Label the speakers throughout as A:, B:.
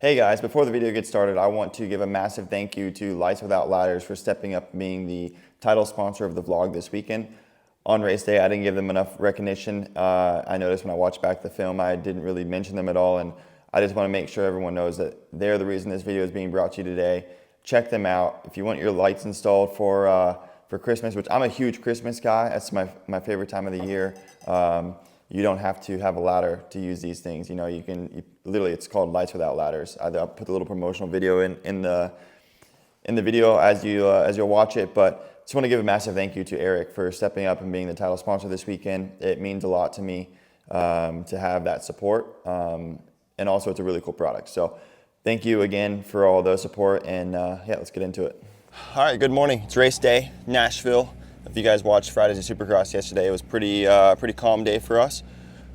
A: Hey guys, before the video gets started, I want to give a massive thank you to Lights Without Ladders for stepping up and being the title sponsor of the vlog this weekend. On race day, I didn't give them enough recognition. I noticed when I watched back the film, I didn't really mention them at all, and I just want to make sure everyone knows that they're the reason this video is being brought to you today. Check them out. If you want your lights installed for Christmas, which I'm a huge Christmas guy, that's my favorite time of the year. You don't have to have a ladder to use these things. You know, literally, it's called Lights Without Ladders. I'll put the little promotional video in the video as you'll watch it. But just want to give a massive thank you to Eric for stepping up and being the title sponsor this weekend. It means a lot to me to have that support, and also it's a really cool product. So thank you again for all the support, and yeah, let's get into it. All right, good morning. It's race day, Nashville. If you guys watched Fridays at Supercross yesterday, it was pretty calm day for us.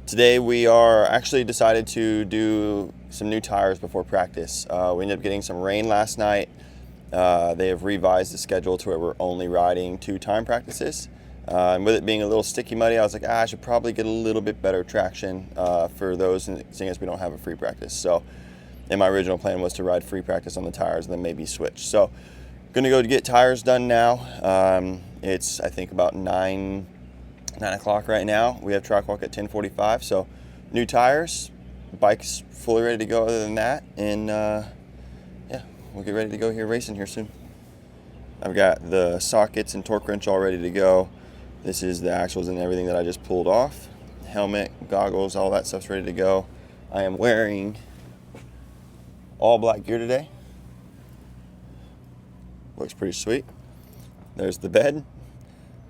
A: Today we are actually decided to do some new tires before practice. We ended up getting some rain last night. They have revised the schedule to where we're only riding 2 time practices. And with it being a little sticky muddy, I was like, I should probably get a little bit better traction for those, seeing as we don't have a free practice. So, and my original plan was to ride free practice on the tires and then maybe switch. So, gonna go to get tires done now. It's, I think, about 9 o'clock right now. We have track walk at 10:45, so new tires, bike's fully ready to go other than that, and yeah, we'll get ready to go here racing here soon. I've got the sockets and torque wrench all ready to go. This is the axles and everything that I just pulled off. Helmet, goggles, all that stuff's ready to go. I am wearing all black gear today. Looks pretty sweet. There's the bed,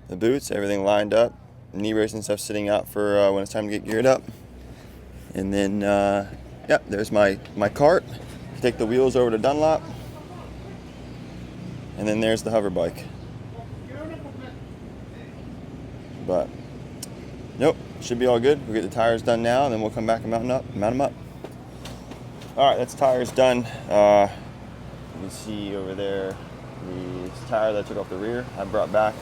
A: the boots, everything lined up. Knee brace and stuff sitting out for when it's time to get geared up. And then, yeah, there's my cart. Take the wheels over to Dunlop. And then there's the hover bike. But, nope, should be all good. We'll get the tires done now, and then we'll come back and mount them up. All right, that's tires done. You can see over there the tire that I took off the rear, I brought back.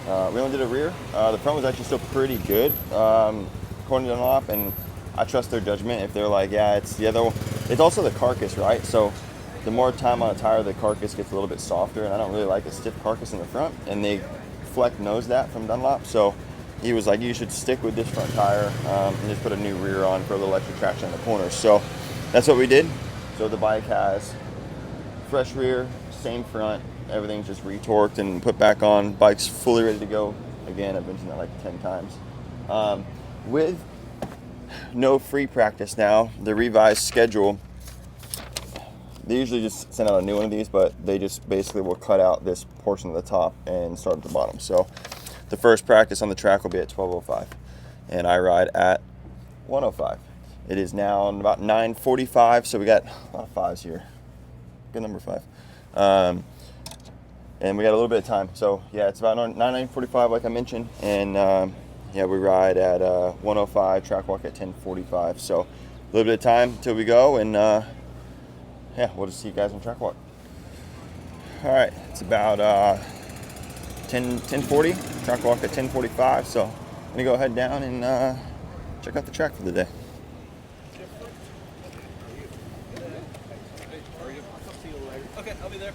A: We only did a rear. The front was actually still pretty good, according to Dunlop, and I trust their judgment. If they're like, yeah, it's the other one. It's also the carcass, right? So the more time on a tire, the carcass gets a little bit softer, and I don't really like a stiff carcass in the front, and Fleck knows that from Dunlop, so he was like, you should stick with this front tire and just put a new rear on for a little extra traction in the corners. So that's what we did. So the bike has fresh rear, same front, everything's just retorqued and put back on. Bike's fully ready to go. Again, I've mentioned that like 10 times. With no free practice now, the revised schedule, they usually just send out a new one of these, but they just basically will cut out this portion of the top and start at the bottom. So the first practice on the track will be at 12:05, and I ride at 1:05. It is now about 9:45, so we got a lot of 5s here. Good number 5. And we got a little bit of time. So yeah, it's about 9:45 like I mentioned, and yeah, we ride at 1:05, track walk at 10:45. So a little bit of time till we go, and yeah, we'll just see you guys on track walk. All right, it's about 10:40, track walk at 10:45. So I'm gonna go head down and check out the track for the day.
B: Okay, I'll be there.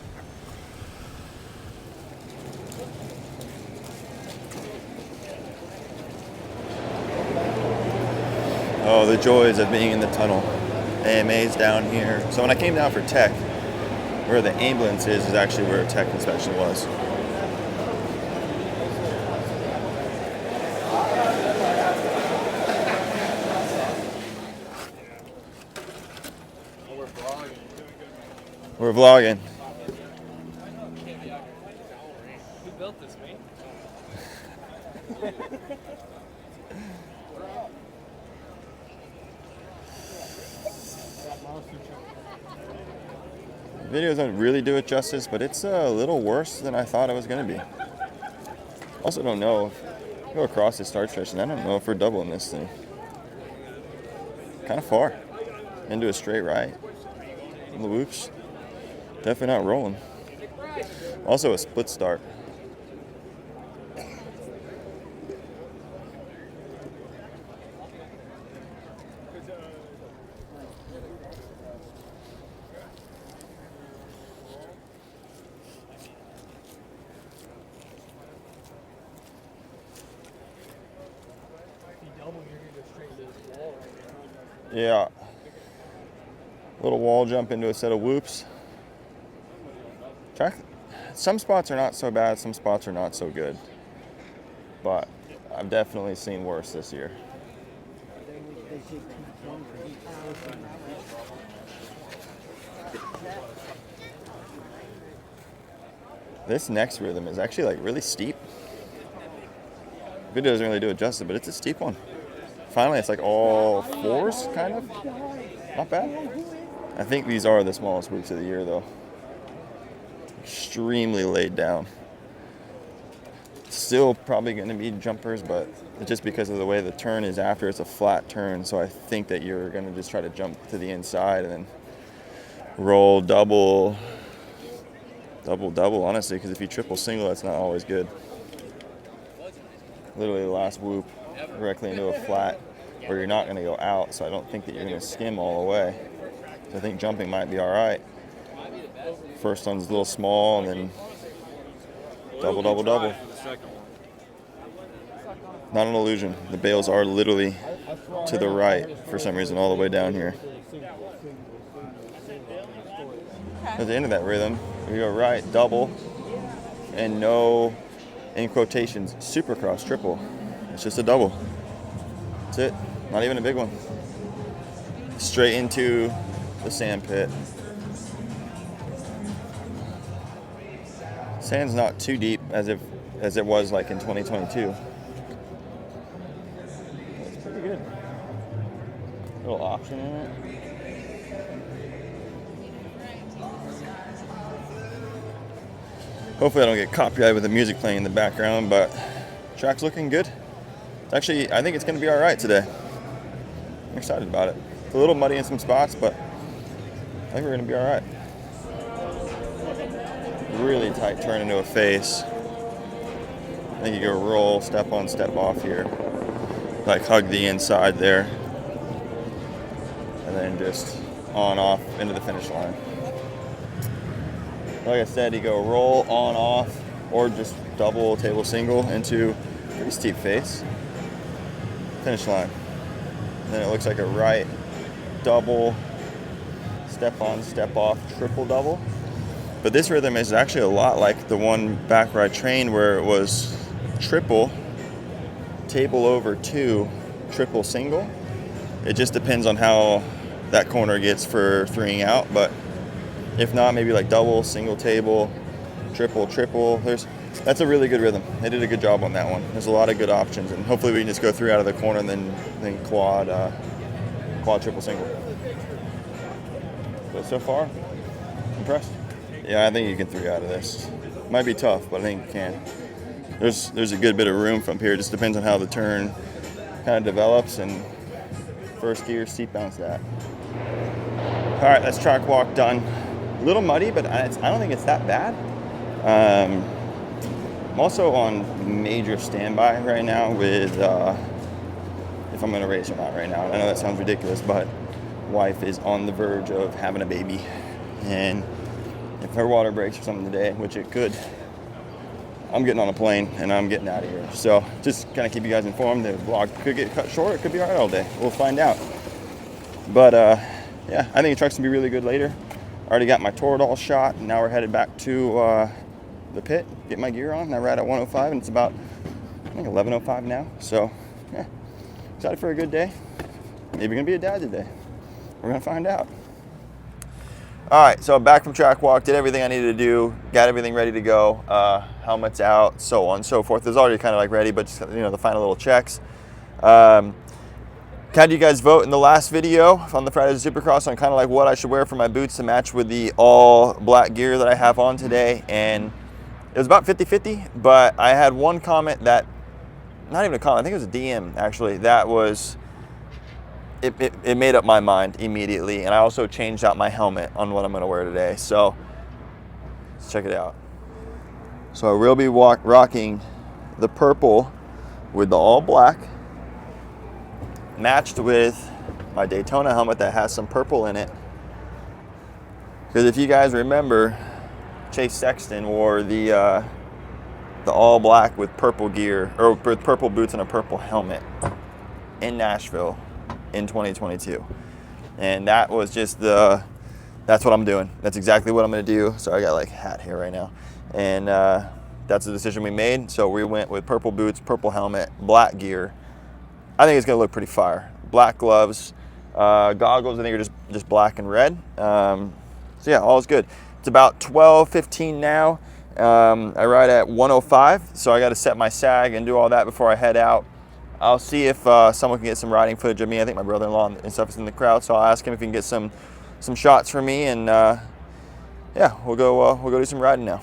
A: Oh, the joys of being in the tunnel. AMA's down here. So when I came down for tech, where the ambulance is actually where a tech inspection was. We're vlogging.
B: Who built this, me?
A: The videos don't really do it justice, but it's a little worse than I thought it was going to be. Also don't know if I go across the start stretch, and I don't know if we're doubling this thing. Kind of far. Into a straight right. On the whoops. Definitely not rolling. Also a split start. Yeah. Little wall jump into a set of whoops. Track. Some spots are not so bad, some spots are not so good. But I've definitely seen worse this year. This next rhythm is actually like really steep. Video doesn't really do it justice, but it's a steep one. Finally, it's like all fours, kind of. Not bad. I think these are the smallest whoops of the year, though. Extremely laid down. Still probably going to be jumpers, but just because of the way the turn is after, it's a flat turn, so I think that you're going to just try to jump to the inside and then roll double, honestly, because if you triple single, that's not always good. Literally the last whoop directly into a flat where you're not going to go out, so I don't think that you're going to skim all the way. So I think jumping might be all right. First one's a little small, and then double. Not an illusion. The bails are literally to the right for some reason all the way down here. At the end of that rhythm, we go right, double, and no, in quotations, Supercross triple. It's just a double. That's it. Not even a big one. Straight into the sand pit. Sand's not too deep as it was like in 2022. It's pretty good. Little option in it. Hopefully I don't get copyrighted with the music playing in the background, but track's looking good. It's actually, I think it's going to be all right today. I'm excited about it. It's a little muddy in some spots, but I think we're going to be all right. Really tight turn into a face. I think you go roll, step on, step off here. Like hug the inside there. And then just on, off, into the finish line. Like I said, you go roll, on, off, or just double, table, single into a pretty steep face. Finish line. And then it looks like a right, double, step on, step off, triple double. But this rhythm is actually a lot like the one back where I trained, where it was triple, table over two, triple single. It just depends on how that corner gets for threeing out, but if not, maybe like double, single table, triple. That's a really good rhythm. They did a good job on that one. There's a lot of good options, and hopefully we can just go three out of the corner and then quad, triple, single. But so far, impressed. Yeah, I think you can three out of this. Might be tough, but I think you can. There's a good bit of room from here. It just depends on how the turn kind of develops, and first gear, seat bounce that. All right, that's track walk done. A little muddy, but I don't think it's that bad. I'm also on major standby right now with if I'm going to race or not right now. I know that sounds ridiculous, but wife is on the verge of having a baby, and if her water breaks or something today, which it could, I'm getting on a plane and I'm getting out of here. So just kind of keep you guys informed. The vlog could get cut short. It could be all right all day. We'll find out. But yeah, I think the truck's gonna be really good later. Already got my Toradol shot, and now we're headed back to the pit, get my gear on. I ride at 105, and it's about, I think, 11:05 now. So yeah, excited for a good day. Maybe gonna be a dad today. We're gonna find out. All right, so back from track walk, did everything I needed to do, got everything ready to go, helmets out, so on and so forth. It was already kind of like ready, but just, the final little checks. Had you guys vote in the last video on the Fridays of Supercross on kind of like what I should wear for my boots to match with the all black gear that I have on today, and it was about 50-50, but I had one comment that, not even a comment, I think it was a DM actually, that was, it made up my mind immediately, and I also changed out my helmet on what I'm going to wear today. So let's check it out. So I will be rocking the purple with the all black, matched with my Daytona helmet that has some purple in it. Because if you guys remember, Chase Sexton wore the all black with purple gear, or with purple boots and a purple helmet. in Nashville in 2022. And that was just that's what I'm doing. That's exactly what I'm gonna do. So I got like hat here right now. And that's the decision we made. So we went with purple boots, purple helmet, black gear. I think it's gonna look pretty fire. Black gloves, goggles, I think are just black and red. So yeah, all is good. It's about 12:15 now. I ride at 105, so I got to set my sag and do all that before I head out. I'll see if someone can get some riding footage of me. I think my brother-in-law and stuff is in the crowd, so I'll ask him if he can get some shots for me, and yeah, we'll go do some riding now.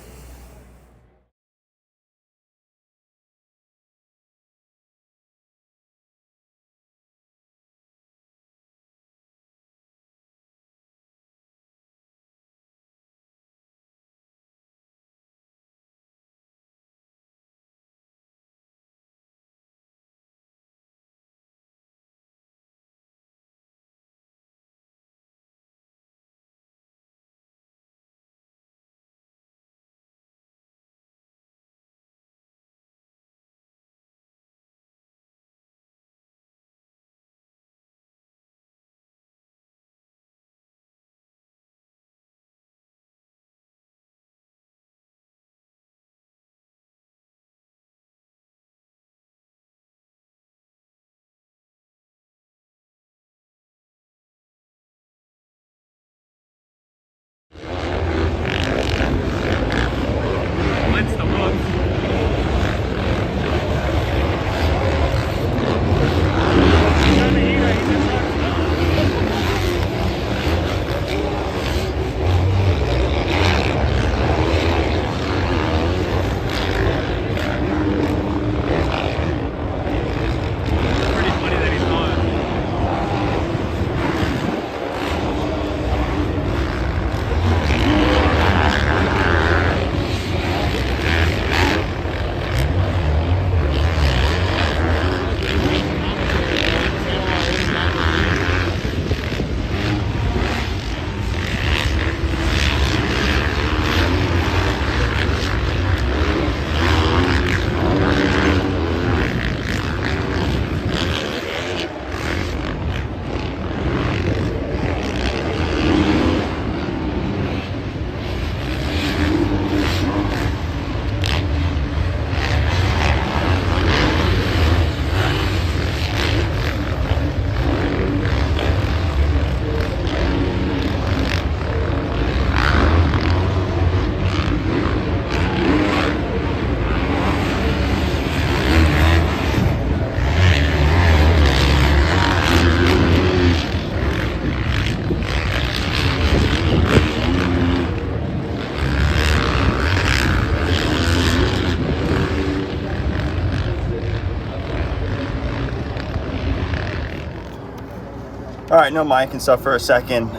A: All right, no mic and stuff for a second.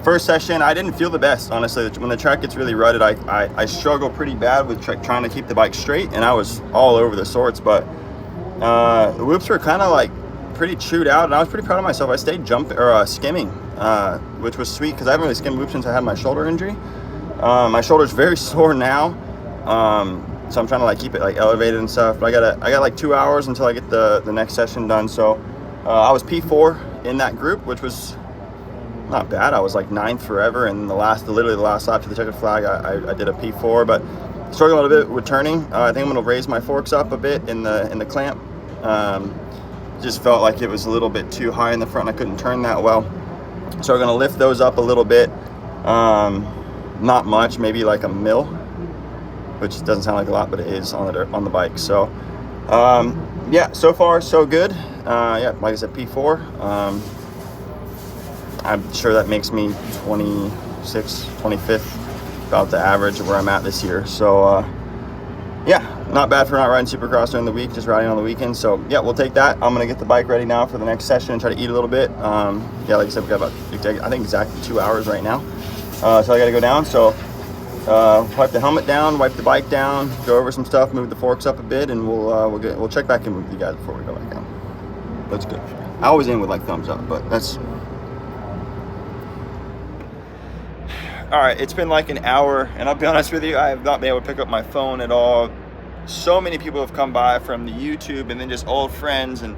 A: First session, I didn't feel the best, honestly. When the track gets really rutted, I struggle pretty bad with trying to keep the bike straight, and I was all over the sorts, but the whoops were kind of like pretty chewed out, and I was pretty proud of myself. I stayed skimming, which was sweet because I haven't really skimmed whoops since I had my shoulder injury. My shoulder's very sore now, so I'm trying to like keep it like elevated and stuff, but I got like 2 hours until I get the next session done. So I was P4 in that group, which was not bad. I was like 9th forever, and literally the last lap to the checkered flag, I did a P4, but struggling a little bit with turning. I think I'm going to raise my forks up a bit in the clamp. Just felt like it was a little bit too high in the front. I couldn't turn that well, so we're going to lift those up a little bit. Not much, maybe like a mil, which doesn't sound like a lot, but it is on the bike. So yeah, so far so good. Yeah, like I said, P4. I'm sure that makes me 26th, 25th, about the average of where I'm at this year. So yeah, not bad for not riding Supercross during the week, just riding on the weekend. So yeah, we'll take that. I'm gonna get the bike ready now for the next session and try to eat a little bit. Yeah, like I said, we got about, I think exactly 2 hours right now. So I gotta go down. So wipe the helmet down, wipe the bike down, go over some stuff, move the forks up a bit, and we'll check back in with you guys before we go back down. That's good. I always end with like thumbs up, but that's all right. It's been like an hour, and I'll be honest with you, I have not been able to pick up my phone at all. So many people have come by from the YouTube and then just old friends, and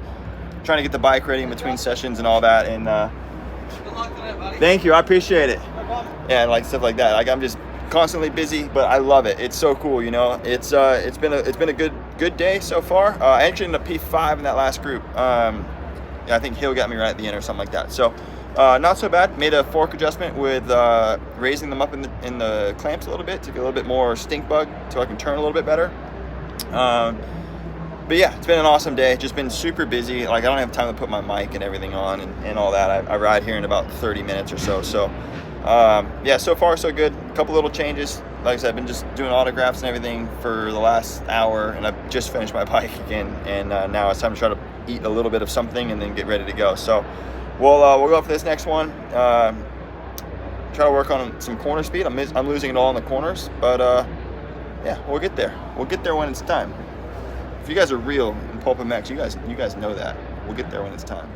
A: trying to get the bike ready in between sessions and all that. And
B: Good luck tonight, buddy.
A: thank you, I appreciate it.
B: No problem.
A: Yeah, and like stuff like that. Like I'm just constantly busy, but I love it. It's so cool, you know. It's been a good day so far. I actually ended up P5 in that last group. Yeah, I think Hill got me right at the end or something like that. So not so bad. Made a fork adjustment with raising them up in the clamps a little bit to get a little bit more stink bug, so I can turn a little bit better. But yeah, it's been an awesome day. Just been super busy. Like I don't have time to put my mic and everything on and all that. I ride here in about 30 minutes or so. So yeah, so far so good. A couple little changes. Like I said, I've been just doing autographs and everything for the last hour, and I've just finished my bike again. And now it's time to try to eat a little bit of something and then get ready to go. So we'll go for this next one. Try to work on some corner speed. I'm losing it all in the corners, but yeah, we'll get there. We'll get there when it's time. If you guys are real in Pulp MX, you guys know that. We'll get there when it's time.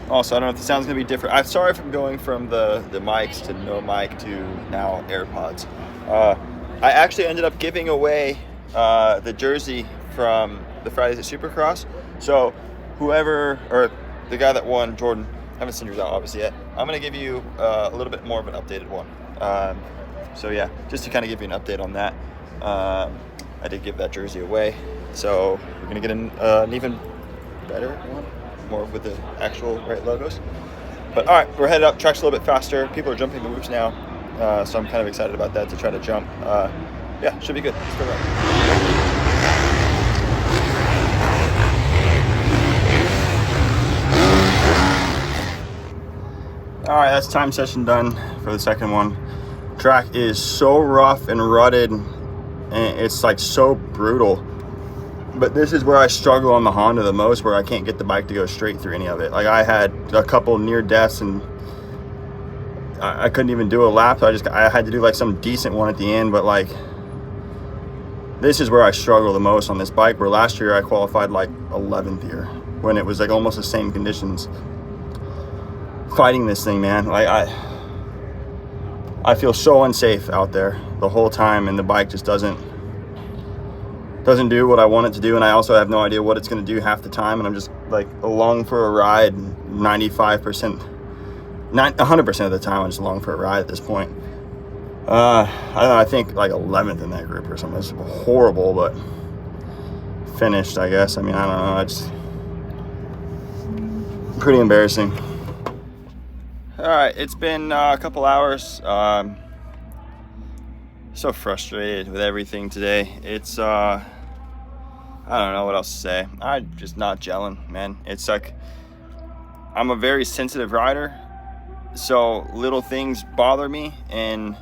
A: Also, I don't know if the sound's gonna be different. I'm sorry if I'm going from the mics to no mic to now AirPods. I actually ended up giving away the jersey from the Fridays at Supercross. So whoever, or the guy that won, Jordan, I haven't seen yours out obviously yet. I'm gonna give you a little bit more of an updated one. So yeah, just to kind of give you an update on that. I did give that jersey away. So we're gonna get an even better one, more with the actual right logos. But all right, we're headed up. Track's a little bit faster. People are jumping the whoops now, so I'm kind of excited about that to try to jump. Yeah, should be good. Let's go ride. All right, that's time session done for the second one. Track is so rough and rutted, and it's like so brutal. But this is where I struggle on the Honda the most, where I can't get the bike to go straight through any of it. Like I had a couple near deaths and I couldn't even do a lap. So I had to do like some decent one at the end. But like, this is where I struggle the most on this bike, where last year I qualified like 11th here when it was like almost the same conditions. Fighting this thing, man. Like I feel so unsafe out there the whole time, and the bike just doesn't do what I want it to do, and I also have no idea what it's going to do half the time, and I'm just like along for a ride 95%, not 100% of the time. I'm just along for a ride at this point. I don't know, I think like 11th in that group or something. It's horrible, but finished, I guess. I mean, I don't know, it's pretty embarrassing. All right, it's been a couple hours. So frustrated with everything today. It's I don't know what else to say. I'm just not gelling, man. It's like I'm a very sensitive rider, so little things bother me, and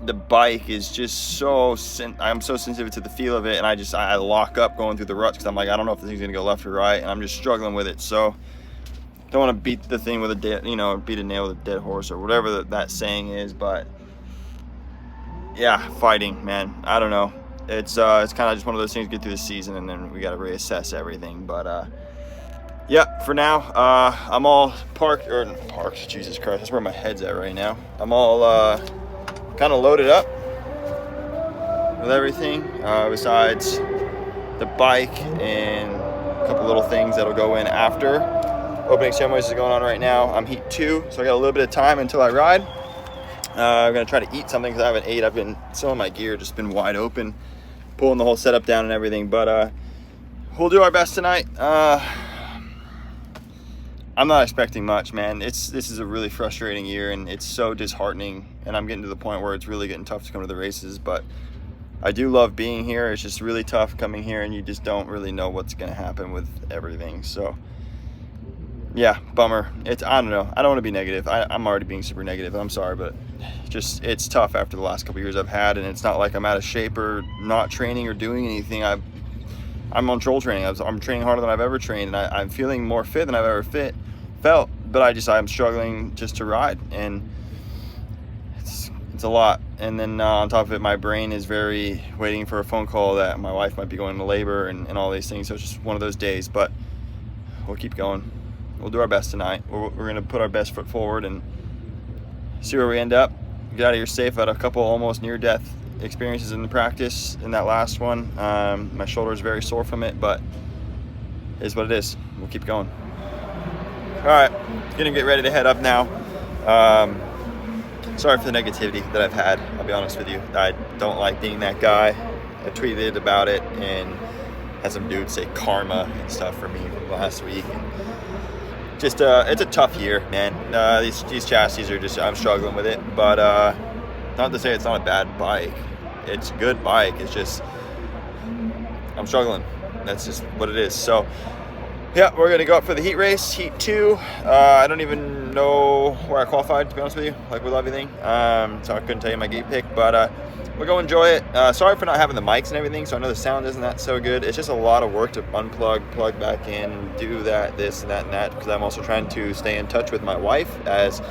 A: the bike is just so I'm so sensitive to the feel of it, and I lock up going through the ruts because I'm like, I don't know if the thing's gonna go left or right, and I'm just struggling with it. So don't want to beat the thing with beat a nail with a dead horse or whatever that saying is, but yeah, fighting, man. I don't know. It's kind of just one of those things. Get through the season, and then we got to reassess everything. But yeah, for now, I'm all parked. Jesus Christ, that's where my head's at right now. I'm all kind of loaded up with everything, besides the bike and a couple little things that'll go in after. Opening ceremonies is going on right now. I'm heat 2, so I got a little bit of time until I ride. I'm gonna try to eat something because I haven't ate. Some of my gear just been wide open, pulling the whole setup down and everything. But we'll do our best tonight. I'm not expecting much, man. This is a really frustrating year, and it's so disheartening. And I'm getting to the point where it's really getting tough to come to the races. But I do love being here. It's just really tough coming here, and you just don't really know what's gonna happen with everything. So yeah, bummer. I don't know. I don't want to be negative. I'm already being super negative. I'm sorry, but just it's tough after the last couple years I've had, and it's not like I'm out of shape or not training or doing anything. I'm on troll training. I'm training harder than I've ever trained, and I'm feeling more fit than I've ever felt. But I'm struggling just to ride, and it's a lot. And then on top of it, my brain is very waiting for a phone call that my wife might be going into labor and all these things. So it's just one of those days. But we'll keep going. We'll do our best tonight. We're going to put our best foot forward and see where we end up. Get out of here safe. I had a couple almost near-death experiences in the practice in that last one. My shoulder is very sore from it, but is what it is. We'll keep going. All right, gonna get ready to head up now. Sorry for the negativity that I've had. I'll be honest with you. I don't like being that guy. I tweeted about it and had some dudes say karma and stuff for me from last week. Just it's a tough year, man. These chassis are just, I'm struggling with it. But not to say it's not a bad bike. It's a good bike. It's just I'm struggling. That's just what it is. So yeah, we're gonna go up for the heat race, heat 2. I don't even know where I qualified, to be honest with you, like with everything. So I couldn't tell you my gate pick, but we'll go enjoy it. Sorry for not having the mics and everything, so I know the sound isn't that so good. It's just a lot of work to unplug, plug back in, do that, this and that, because I'm also trying to stay in touch with my wife, as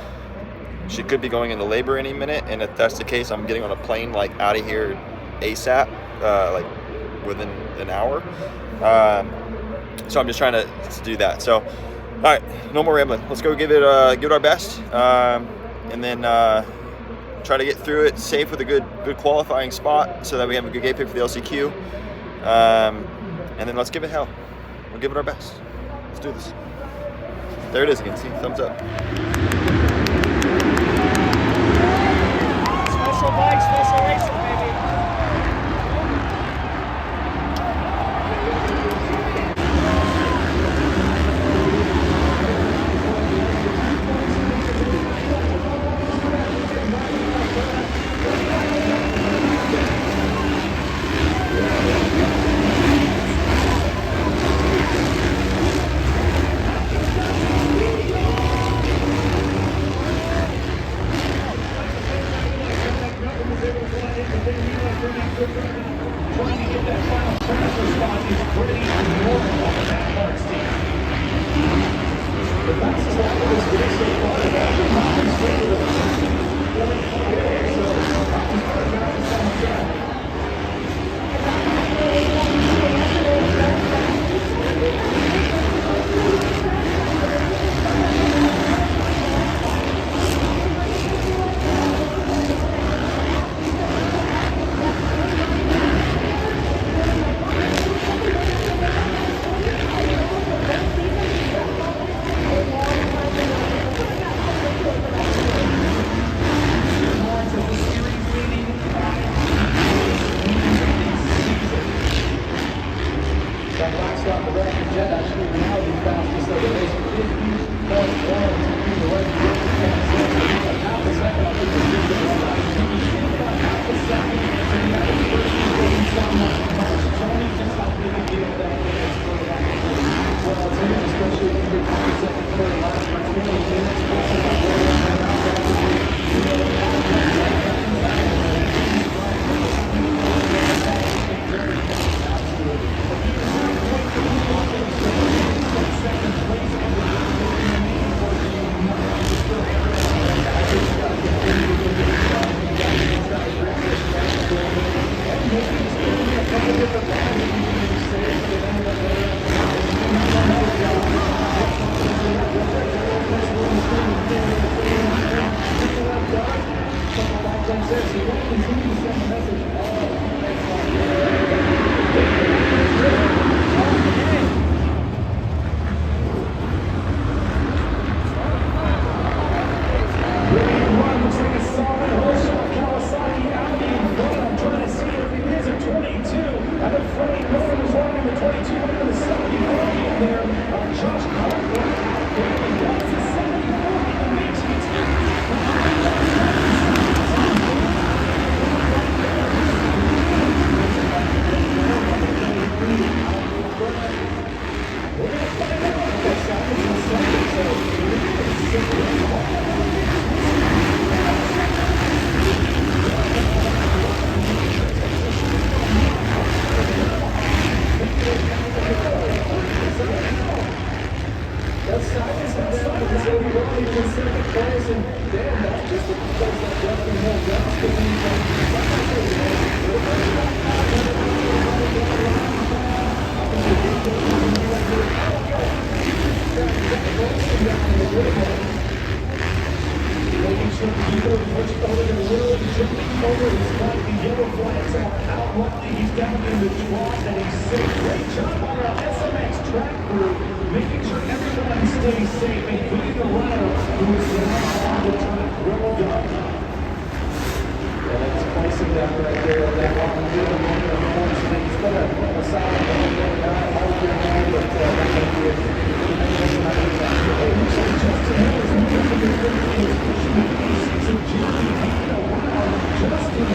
A: she could be going into labor any minute, and if that's the case, I'm getting on a plane like out of here ASAP, like within an hour. So I'm just trying to do that. So, all right, no more rambling. Let's go give it our best, and then try to get through it safe with a good qualifying spot, so that we have a good gate pick for the LCQ. And then let's give it hell. We'll give it our best. Let's do this. There it is again. See, thumbs up.
C: Special bike, special racing, baby.
D: He's down in the draw, and he's safe. Great job on our SMX. track crew, making sure everyone stays safe, including the runner who is on the track. Well done. Yeah, that's placing that right there. That one good one, unfortunately. He's got a solid one there. All good man, but that can't be it. Hey, looks like Justin Hill is moving from the third place, pushing the pace. So Jeremy Hanna, wow, Justin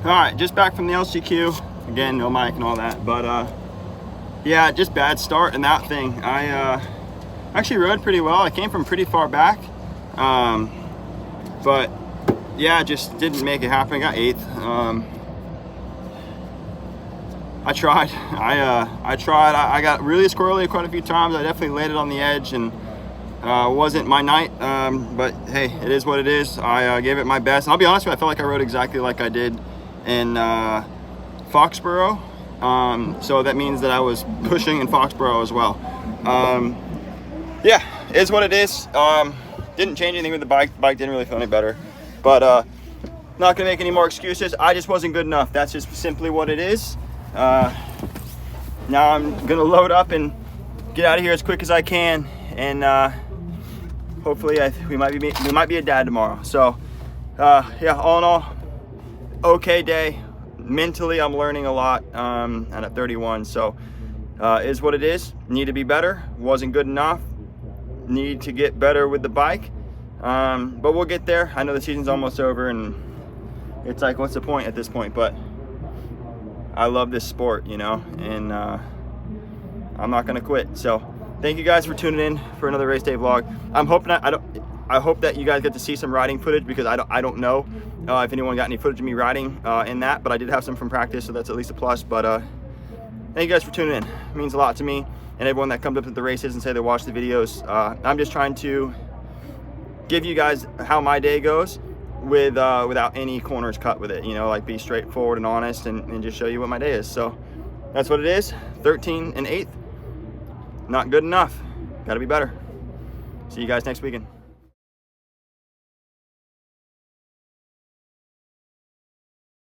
A: Alright, just back from the LCQ. Again, no mic and all that, but yeah, just bad start in that thing. I actually rode pretty well. I came from pretty far back, but yeah, just didn't make it happen. I got 8th. I tried. I tried. I got really squirrely quite a few times. I definitely landed on the edge, and wasn't my night. But hey, it is what it is. I gave it my best. And I'll be honest with you, I felt like I rode exactly like I did in Foxborough. So that means that I was pushing in Foxborough as well. Yeah, it is what it is. Didn't change anything with the bike. The bike didn't really feel any better. But not gonna make any more excuses. I just wasn't good enough. That's just simply what it is. Now I'm gonna load up and get out of here as quick as I can, and hopefully we might be a dad tomorrow. So yeah, all in all, okay day. Mentally, I'm learning a lot, and at 31, so is what it is. Need to be better. Wasn't good enough. Need to get better with the bike, but we'll get there. I know the season's almost over, and it's like, what's the point at this point? But I love this sport, you know, and I'm not gonna quit. So thank you guys for tuning in for another race day vlog. I'm hoping I hope that you guys get to see some riding footage, because I don't know if anyone got any footage of me riding in that, but I did have some from practice, so that's at least a plus. But thank you guys for tuning in. It means a lot to me, and everyone that comes up to the races and say they watch the videos. I'm just trying to give you guys how my day goes with without any corners cut with it, you know, like be straightforward and honest, and just show you what my day is. So that's what it is. 13 and 8th, not good enough. Got to be better. See you guys next weekend.